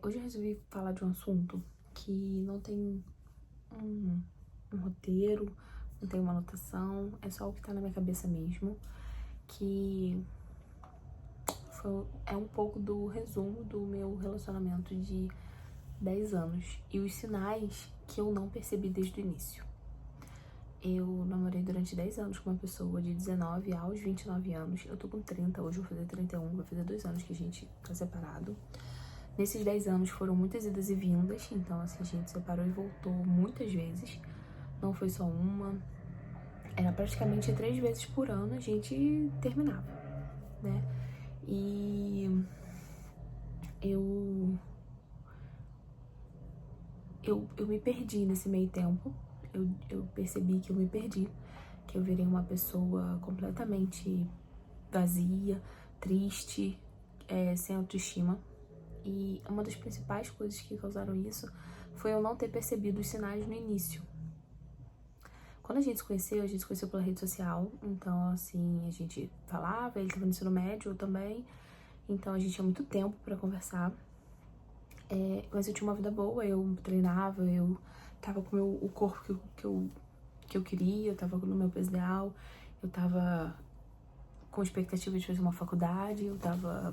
Hoje eu resolvi falar de um assunto que não tem um, um roteiro, não tem uma anotação, é só o que tá na minha cabeça mesmo, que é um pouco do resumo do meu relacionamento de 10 anos e os sinais que eu não percebi desde o início. Eu namorei durante 10 anos com uma pessoa de 19 aos 29 anos. Eu tô com 30, hoje eu vou fazer 31, vai fazer 2 anos que a gente tá separado. Nesses 10 anos foram muitas idas e vindas, então assim, a gente separou e voltou muitas vezes. Não foi só uma, era praticamente 3 vezes por ano a gente terminava, né? E eu, eu me perdi nesse meio tempo, eu percebi que eu me perdi, que eu virei uma pessoa completamente vazia, triste, sem autoestima. E uma das principais coisas que causaram isso foi eu não ter percebido os sinais no início. Quando a gente se conheceu pela rede social, então assim, a gente falava, ele tava no ensino médio, eu também, então a gente tinha muito tempo pra conversar. Mas eu tinha uma vida boa, eu treinava, eu tava com o corpo que eu queria, eu tava no meu peso ideal, eu tava com expectativa de fazer uma faculdade, eu tava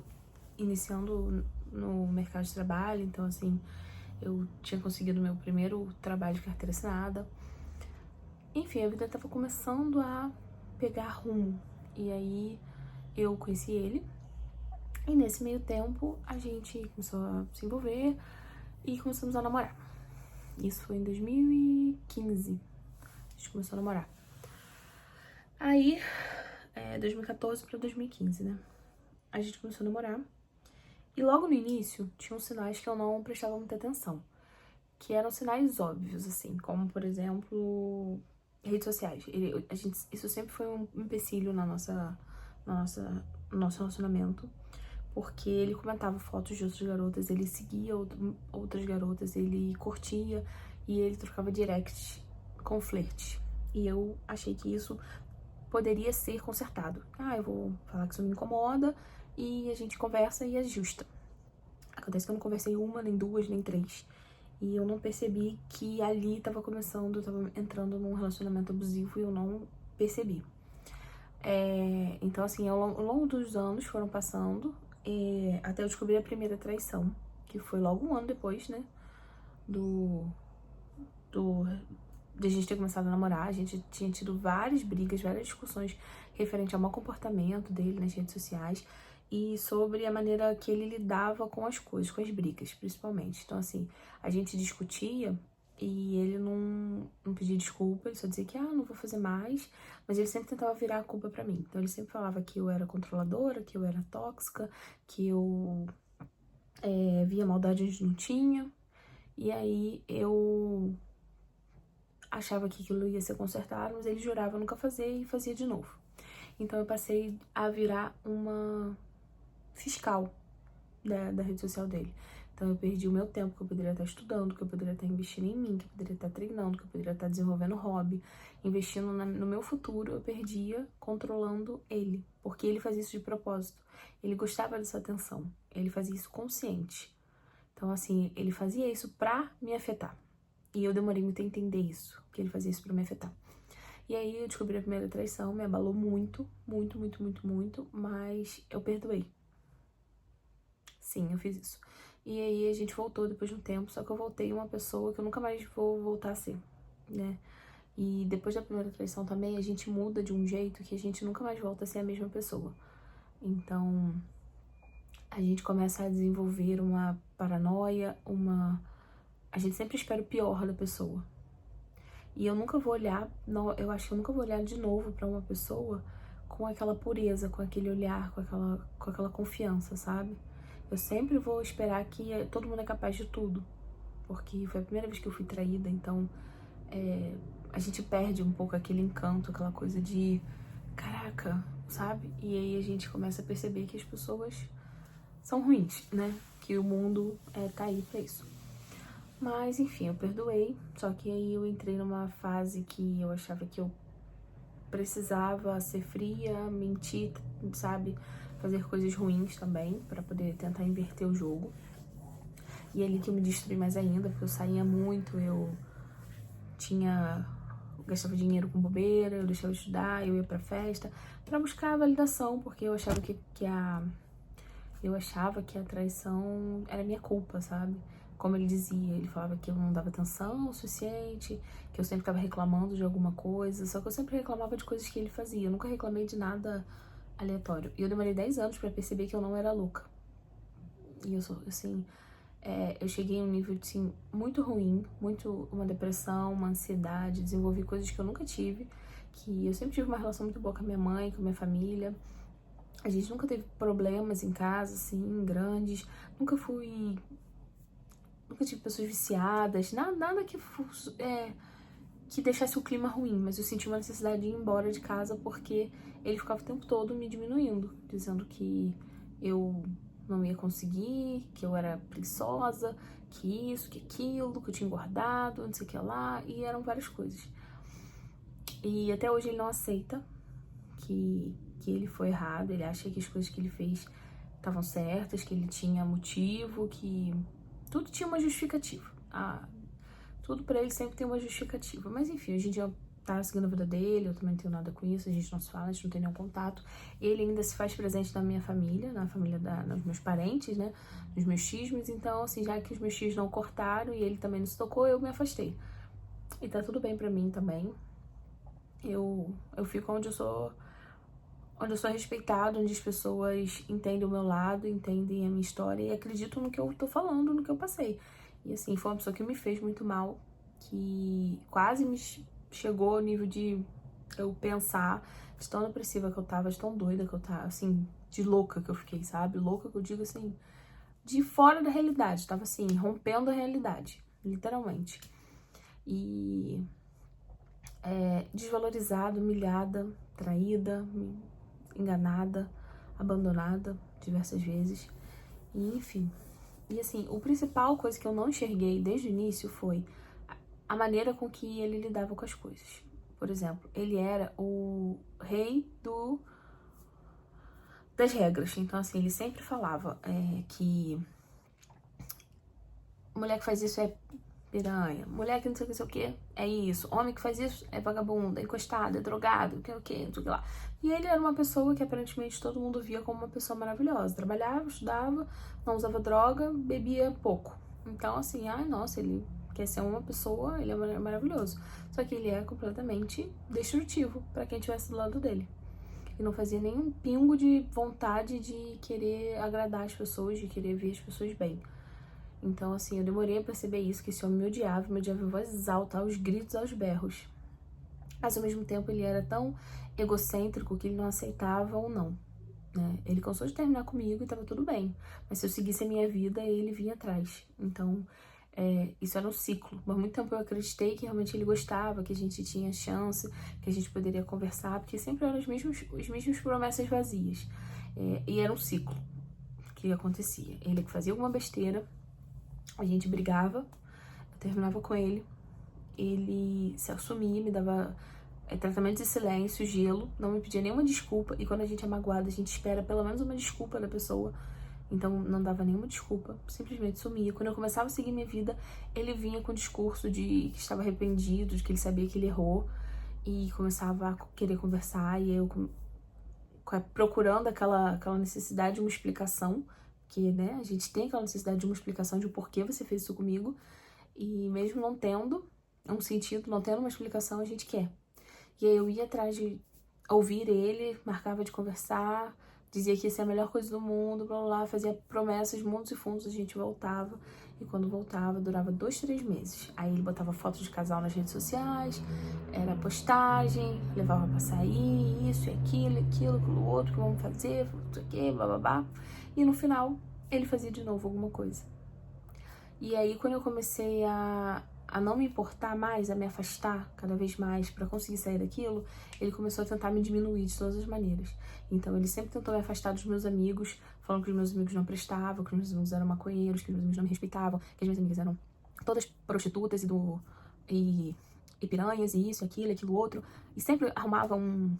iniciando no mercado de trabalho, então assim, eu tinha conseguido meu primeiro trabalho de carteira assinada. Enfim, a vida tava começando a pegar rumo. E aí eu conheci ele. E nesse meio tempo a gente começou a se envolver e começamos a namorar. Isso foi em 2015. A gente começou a namorar. Aí, 2014 pra 2015, né? A gente começou a namorar. E logo no início, tinham sinais que eu não prestava muita atenção. Que eram sinais óbvios, assim, como, por exemplo, redes sociais. Isso sempre foi um empecilho no nosso relacionamento, porque ele comentava fotos de outras garotas, ele seguia outras garotas, ele curtia e ele trocava direct com flerte. E eu achei que isso poderia ser consertado. Eu vou falar que isso me incomoda e a gente conversa e ajusta. Acontece que eu não conversei uma, nem duas, nem três. E eu não percebi que ali tava começando, eu tava entrando num relacionamento abusivo e eu não percebi. Então, assim, ao longo dos anos foram passando, até eu descobrir a primeira traição, que foi logo um ano depois, né, de a gente ter começado a namorar. A gente tinha tido várias brigas, várias discussões referente ao mau comportamento dele nas redes sociais e sobre a maneira que ele lidava com as coisas, com as brigas, principalmente. Então, assim, a gente discutia e ele não pedia desculpa, ele só dizia que, não vou fazer mais, mas ele sempre tentava virar a culpa pra mim. Então, ele sempre falava que eu era controladora, que eu era tóxica, que eu via maldade onde não tinha. E aí, eu achava que aquilo ia ser consertado, mas ele jurava nunca fazer e fazia de novo. Então eu passei a virar uma fiscal da rede social dele. Então eu perdi o meu tempo que eu poderia estar estudando, que eu poderia estar investindo em mim, que eu poderia estar treinando, que eu poderia estar desenvolvendo hobby, investindo no meu futuro, eu perdia controlando ele, porque ele fazia isso de propósito. Ele gostava dessa atenção, ele fazia isso consciente. Então assim, ele fazia isso pra me afetar. E eu demorei muito a entender isso, que ele fazia isso pra me afetar. E aí eu descobri a primeira traição, me abalou muito, muito, muito, muito, muito, mas eu perdoei. Sim, eu fiz isso. E aí a gente voltou depois de um tempo, só que eu voltei uma pessoa que eu nunca mais vou voltar a ser, né? E depois da primeira traição também, a gente muda de um jeito que a gente nunca mais volta a ser a mesma pessoa. Então, a gente começa a desenvolver uma paranoia, a gente sempre espera o pior da pessoa. E eu nunca vou olhar, eu acho que eu nunca vou olhar de novo pra uma pessoa com aquela pureza, com aquele olhar, com aquela confiança, sabe? Eu sempre vou esperar que todo mundo é capaz de tudo, porque foi a primeira vez que eu fui traída, então a gente perde um pouco aquele encanto, aquela coisa de caraca, sabe? E aí a gente começa a perceber que as pessoas são ruins, né? Que o mundo tá aí pra isso. Mas, enfim, eu perdoei, só que aí eu entrei numa fase que eu achava que eu precisava ser fria, mentir, sabe? Fazer coisas ruins também, pra poder tentar inverter o jogo. E é ali que eu me destruí mais ainda, porque eu saía muito, eu gastava dinheiro com bobeira, eu deixava de estudar, eu ia pra festa, pra buscar a validação, porque eu achava eu achava que a traição era minha culpa, sabe? Como ele dizia, ele falava que eu não dava atenção o suficiente, que eu sempre tava reclamando de alguma coisa, só que eu sempre reclamava de coisas que ele fazia, eu nunca reclamei de nada aleatório. E eu demorei 10 anos pra perceber que eu não era louca. E eu sou, assim, eu cheguei a um nível, assim, muito ruim, muito uma depressão, uma ansiedade, desenvolvi coisas que eu nunca tive, que eu sempre tive uma relação muito boa com a minha mãe, com a minha família. A gente nunca teve problemas em casa, assim, grandes. Nunca tive pessoas viciadas, nada que deixasse o clima ruim, mas eu senti uma necessidade de ir embora de casa porque ele ficava o tempo todo me diminuindo, dizendo que eu não ia conseguir, que eu era preguiçosa, que isso, que aquilo, que eu tinha engordado, não sei o que lá, e eram várias coisas. E até hoje ele não aceita que ele foi errado, ele acha que as coisas que ele fez estavam certas, que ele tinha motivo, que tudo tinha uma justificativa. Tudo pra ele sempre tem uma justificativa. Mas enfim, hoje em dia tá seguindo a vida dele, eu também não tenho nada com isso, a gente não se fala, a gente não tem nenhum contato. Ele ainda se faz presente na minha família, na família dos meus parentes, né, nos meus tismos. Então, assim, já que os meus tios não cortaram e ele também não se tocou, eu me afastei. E tá tudo bem pra mim também. Eu fico onde eu sou respeitado, onde as pessoas entendem o meu lado, entendem a minha história e acreditam no que eu tô falando, no que eu passei. E assim, foi uma pessoa que me fez muito mal, que quase me chegou ao nível de eu pensar, de tão depressiva que eu tava, de tão doida que eu tava, assim, de louca que eu fiquei, sabe? Louca que eu digo assim, de fora da realidade, tava assim, rompendo a realidade, literalmente. E desvalorizada, humilhada, traída, enganada, abandonada diversas vezes, e enfim. E assim, a principal coisa que eu não enxerguei desde o início foi a maneira com que ele lidava com as coisas. Por exemplo, ele era o rei das regras. Então, assim, ele sempre falava que mulher que faz isso é piranha, mulher que não sei o que, é isso, homem que faz isso é vagabundo, é encostado, é drogado, que é o que, não sei o que lá. E ele era uma pessoa que aparentemente todo mundo via como uma pessoa maravilhosa, trabalhava, estudava, não usava droga, bebia pouco. Então assim, ai nossa, ele quer ser uma pessoa, ele é maravilhoso. Só que ele é completamente destrutivo pra quem estivesse do lado dele. E não fazia nenhum pingo de vontade de querer agradar as pessoas, de querer ver as pessoas bem. Então, assim, eu demorei a perceber isso, que esse homem me odiava em voz alta, aos gritos, aos berros. Mas, ao mesmo tempo, ele era tão egocêntrico que ele não aceitava ou não, né? Ele cansou de terminar comigo e tava tudo bem. Mas se eu seguisse a minha vida, ele vinha atrás. Então, isso era um ciclo. Por muito tempo eu acreditei que realmente ele gostava, que a gente tinha chance, que a gente poderia conversar, porque sempre eram as mesmas promessas vazias. E era um ciclo que acontecia. Ele que fazia alguma besteira, a gente brigava, eu terminava com ele se assumia, me dava tratamento de silêncio, gelo, não me pedia nenhuma desculpa, e quando a gente é magoada, a gente espera pelo menos uma desculpa da pessoa, então não dava nenhuma desculpa, simplesmente sumia. Quando eu começava a seguir minha vida, ele vinha com o discurso de que estava arrependido, de que ele sabia que ele errou, e começava a querer conversar, e eu procurando aquela necessidade de uma explicação, que, né, a gente tem aquela necessidade de uma explicação de o porquê você fez isso comigo, e mesmo não tendo um sentido, não tendo uma explicação, a gente quer. E aí eu ia atrás de ouvir ele, marcava de conversar, dizia que ia ser a melhor coisa do mundo, blá blá blá, fazia promessas, mundos e fundos, a gente voltava. E quando voltava, durava 2, 3 meses. Aí ele botava fotos de casal nas redes sociais, era postagem, levava pra sair, isso e aquilo outro, que vamos fazer, não sei o que, bababá. E no final, ele fazia de novo alguma coisa. E aí, quando eu comecei a não me importar mais, a me afastar cada vez mais pra conseguir sair daquilo, ele começou a tentar me diminuir de todas as maneiras. Então, ele sempre tentou me afastar dos meus amigos, falando que os meus amigos não prestavam, que os meus amigos eram maconheiros, que os meus amigos não me respeitavam, que as minhas amigas eram todas prostitutas e piranhas, e isso, aquilo outro. E sempre arrumava um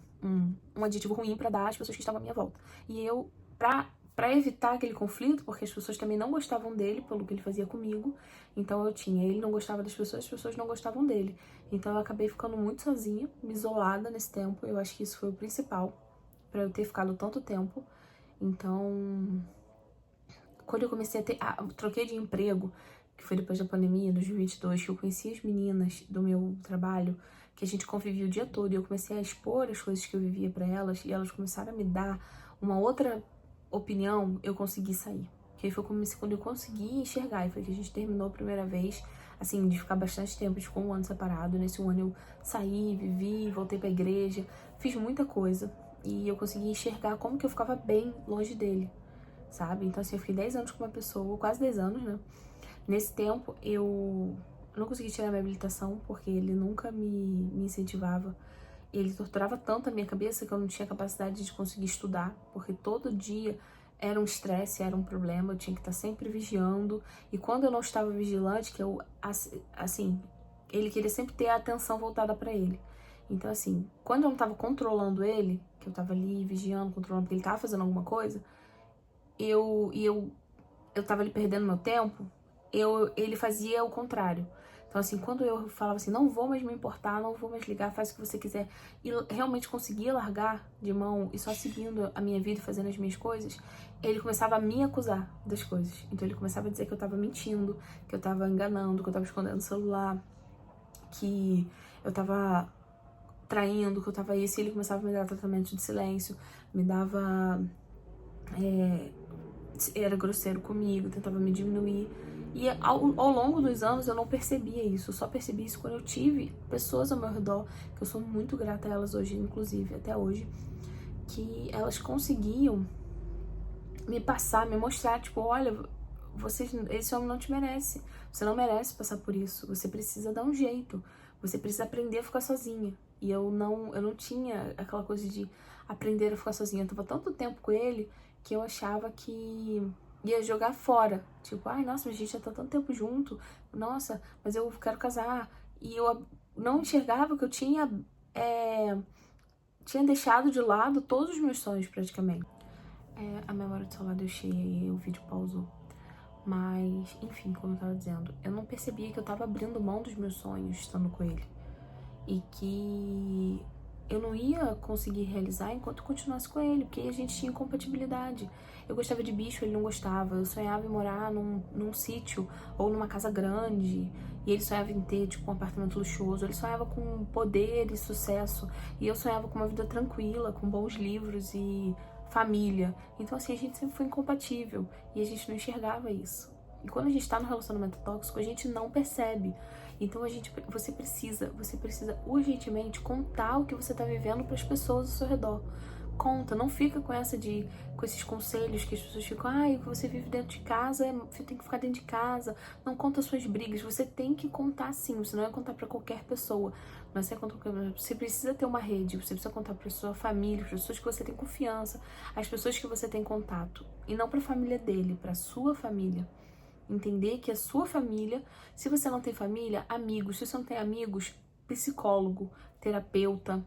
adjetivo ruim pra dar às pessoas que estavam à minha volta. E eu, pra Pra evitar aquele conflito, porque as pessoas também não gostavam dele pelo que ele fazia comigo, então ele não gostava das pessoas, as pessoas não gostavam dele. Então eu acabei ficando muito sozinha, me isolada nesse tempo. Eu acho que isso foi o principal pra eu ter ficado tanto tempo. Então, quando eu comecei a ter, troquei de emprego, que foi depois da pandemia, 2022, que eu conheci as meninas do meu trabalho, que a gente convivia o dia todo, e eu comecei a expor as coisas que eu vivia pra elas, e elas começaram a me dar uma outra opinião, eu consegui sair. Que aí foi quando eu consegui enxergar, e foi que a gente terminou a primeira vez, assim, de ficar bastante tempo, a gente ficou um ano separado. Nesse ano eu saí, vivi, voltei pra igreja, fiz muita coisa, e eu consegui enxergar como que eu ficava bem longe dele, sabe? Então, assim, eu fiquei 10 anos com uma pessoa, quase 10 anos, né? Nesse tempo, eu não consegui tirar minha habilitação, porque ele nunca me incentivava. Ele torturava tanto a minha cabeça que eu não tinha capacidade de conseguir estudar, porque todo dia era um estresse, era um problema, eu tinha que estar sempre vigiando. E quando eu não estava vigilante, que eu, assim, ele queria sempre ter a atenção voltada para ele. Então, assim, quando eu não estava controlando ele, que eu estava ali vigiando, controlando, porque ele estava fazendo alguma coisa, eu tava ali perdendo meu tempo, ele fazia o contrário. Então, assim, quando eu falava assim, não vou mais me importar, não vou mais ligar, faz o que você quiser, e realmente conseguia largar de mão e só seguindo a minha vida e fazendo as minhas coisas, ele começava a me acusar das coisas. Então, ele começava a dizer que eu tava mentindo, que eu tava enganando, que eu tava escondendo o celular, que eu tava traindo, que eu tava isso, e ele começava a me dar tratamento de silêncio, me dava... era grosseiro comigo, tentava me diminuir. E ao longo dos anos eu não percebia isso, eu só percebi isso quando eu tive pessoas ao meu redor, que eu sou muito grata a elas hoje, inclusive, até hoje, que elas conseguiam me passar, me mostrar, tipo, olha, esse homem não te merece, você não merece passar por isso, você precisa dar um jeito, você precisa aprender a ficar sozinha. E eu não tinha aquela coisa de aprender a ficar sozinha, eu tava tanto tempo com ele que eu achava que ia jogar fora, tipo, ai, nossa, mas a gente já tá tanto tempo junto, nossa, mas eu quero casar. E eu não enxergava que eu tinha deixado de lado todos os meus sonhos praticamente. A memória do celular deu cheia e o vídeo pausou. Mas, enfim, como eu tava dizendo, eu não percebia que eu tava abrindo mão dos meus sonhos estando com ele. E que eu não ia conseguir realizar enquanto eu continuasse com ele, porque a gente tinha incompatibilidade. Eu gostava de bicho, ele não gostava. Eu sonhava em morar num sítio ou numa casa grande, e ele sonhava em ter, tipo, um apartamento luxuoso. Ele sonhava com poder e sucesso, e eu sonhava com uma vida tranquila, com bons livros e família. Então, assim, a gente sempre foi incompatível, e a gente não enxergava isso. E quando a gente tá num relacionamento tóxico, a gente não percebe. Então você precisa urgentemente contar o que você tá vivendo para as pessoas ao seu redor. Conta, não fica com com esses conselhos que as pessoas ficam, ai, que você vive dentro de casa, você tem que ficar dentro de casa. Não conta suas brigas, você tem que contar sim, você não vai contar para qualquer pessoa. Mas você precisa ter uma rede, você precisa contar para sua família, para pessoas que você tem confiança, as pessoas que você tem contato, e não para a família dele, para sua família. Entender que a sua família, se você não tem família, amigos, se você não tem amigos, psicólogo, terapeuta,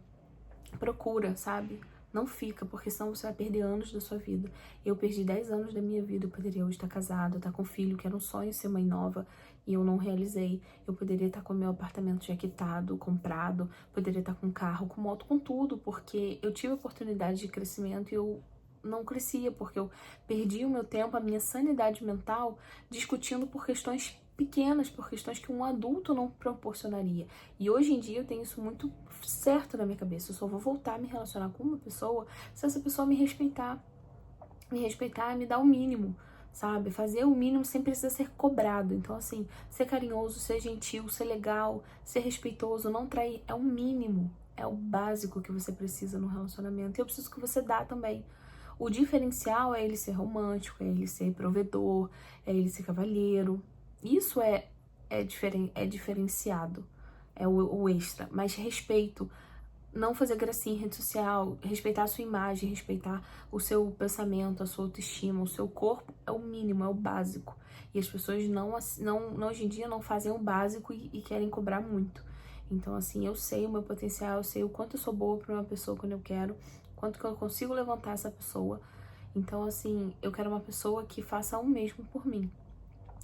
procura, sabe? Não fica, porque senão você vai perder anos da sua vida. Eu perdi 10 anos da minha vida, eu poderia hoje estar casada, estar com filho, que era um sonho ser mãe nova, e eu não realizei. Eu poderia estar com meu apartamento já quitado, comprado, poderia estar com carro, com moto, com tudo, porque eu tive oportunidade de crescimento e eu não crescia, porque eu perdi o meu tempo, a minha sanidade mental, discutindo por questões pequenas, por questões que um adulto não proporcionaria. E hoje em dia eu tenho isso muito certo na minha cabeça. Eu só vou voltar a me relacionar com uma pessoa se essa pessoa me respeitar. Me respeitar é me dar o mínimo, sabe? Fazer o mínimo sem precisar ser cobrado. Então, assim, ser carinhoso, ser gentil, ser legal, ser respeitoso, não trair, é o mínimo. É o básico que você precisa no relacionamento. E eu preciso que você dá também. O diferencial é ele ser romântico, é ele ser provedor, é ele ser cavalheiro. Isso é diferenciado, é o extra. Mas respeito, não fazer gracinha em rede social, respeitar a sua imagem, respeitar o seu pensamento, a sua autoestima, o seu corpo, é o mínimo, é o básico. E as pessoas hoje em dia não fazem o básico e querem cobrar muito. Então, assim, eu sei o meu potencial, eu sei o quanto eu sou boa pra uma pessoa quando eu quero, quanto que eu consigo levantar essa pessoa. Então, assim, eu quero uma pessoa que faça o mesmo por mim.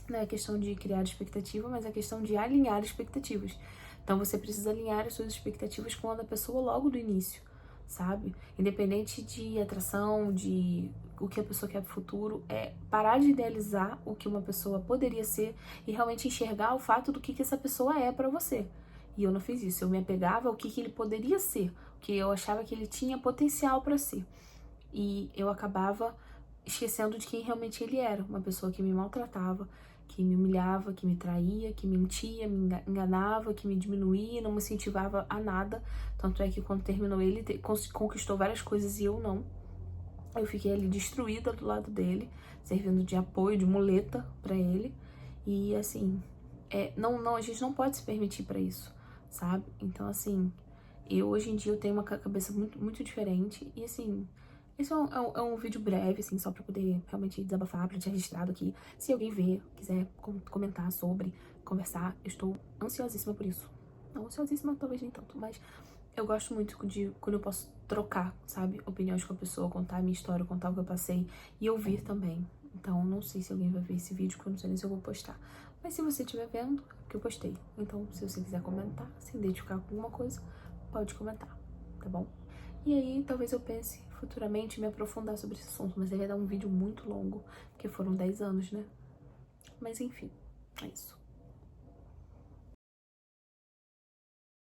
Não é questão de criar expectativa, mas é questão de alinhar expectativas. Então, você precisa alinhar as suas expectativas com a da pessoa logo do início, sabe? Independente de atração, de o que a pessoa quer pro futuro, é parar de idealizar o que uma pessoa poderia ser e realmente enxergar o fato do que essa pessoa é pra você. E eu não fiz isso, eu me apegava ao que ele poderia ser, o que eu achava que ele tinha potencial pra ser. E eu acabava esquecendo de quem realmente ele era, uma pessoa que me maltratava, que me humilhava, que me traía, que mentia, me enganava, que me diminuía, não me incentivava a nada. Tanto é que quando terminou ele, conquistou várias coisas e eu não. Eu fiquei ali destruída do lado dele, servindo de apoio, de muleta pra ele. E assim, a gente não pode se permitir pra isso, sabe? Então assim, eu hoje em dia eu tenho uma cabeça muito, muito diferente e assim, esse é um vídeo breve, assim, só pra poder realmente desabafar, pra deixar registrado aqui. Se alguém ver, quiser comentar sobre, conversar, eu estou ansiosíssima por isso. Não, ansiosíssima talvez nem tanto, mas eu gosto muito de quando eu posso trocar, sabe, opiniões com a pessoa, contar a minha história, contar o que eu passei e ouvir também. Então, não sei se alguém vai ver esse vídeo, porque eu não sei nem se eu vou postar. Mas se você estiver vendo, é que eu postei. Então, se você quiser comentar, se identificar com alguma coisa, pode comentar, tá bom? E aí, talvez eu pense futuramente me aprofundar sobre esse assunto, mas ele vai dar um vídeo muito longo, porque foram 10 anos, né? Mas enfim, é isso.